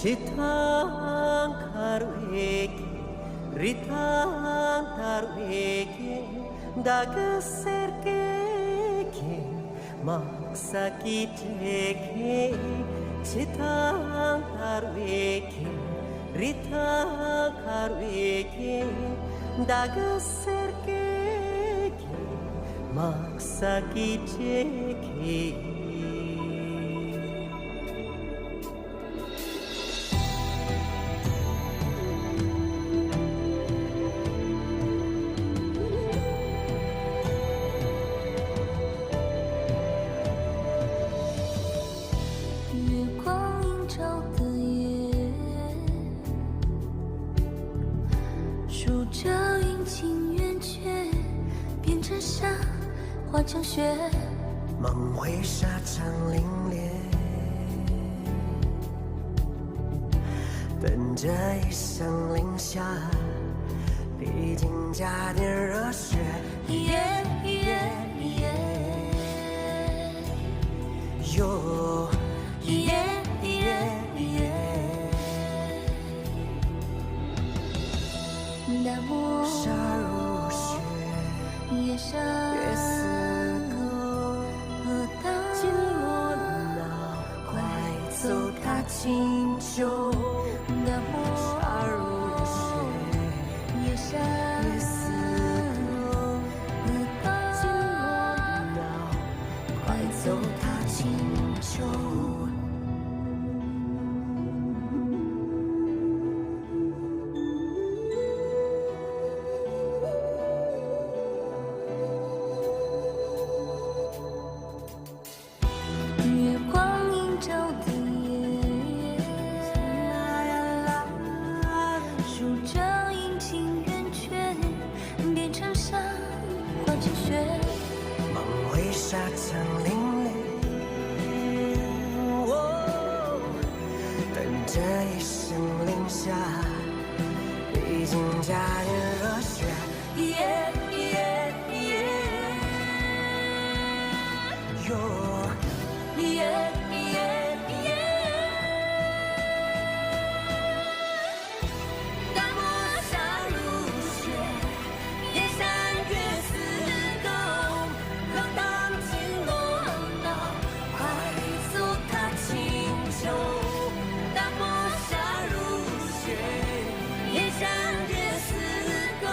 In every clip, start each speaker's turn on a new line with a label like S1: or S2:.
S1: Chitang karueke, ritang tarueke, dagaserkeke, maksakiteke. Chitang karueke, ritang karueke, dagaserkeke, maksakiteke.
S2: 化成雪，
S1: 梦回沙场凛冽，等着一声令下，历经加点热血。哟，
S2: 大漠
S1: 沙如雪，
S2: 夜深
S1: 月似钩，紧锣挠，快走踏青丘。
S2: 大漠
S1: 沙如雪，
S2: 夜深
S1: 月似钩，紧锣挠，快走踏青丘。
S2: 月光映照的夜，数着阴晴圆缺，变成沙，化成雪。
S1: 梦回沙场凛冽，等着一声令下，历经加点热血。哟，
S2: 大漠沙如雪，夜山月似钩，浪荡起落闹，快走踏青丘。大漠沙如雪，夜山月似钩，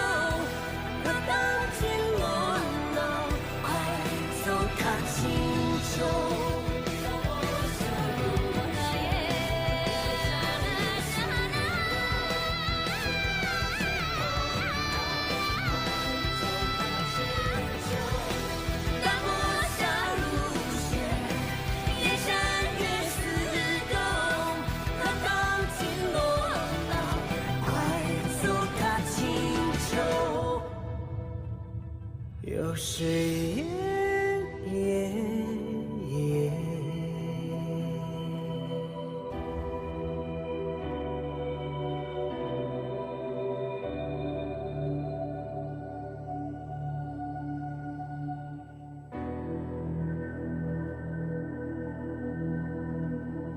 S2: 浪荡起落闹，快走踏青丘。大漠沙如雪，夜山月似钩，浪荡起落闹，快走踏青丘。
S1: 又是夜。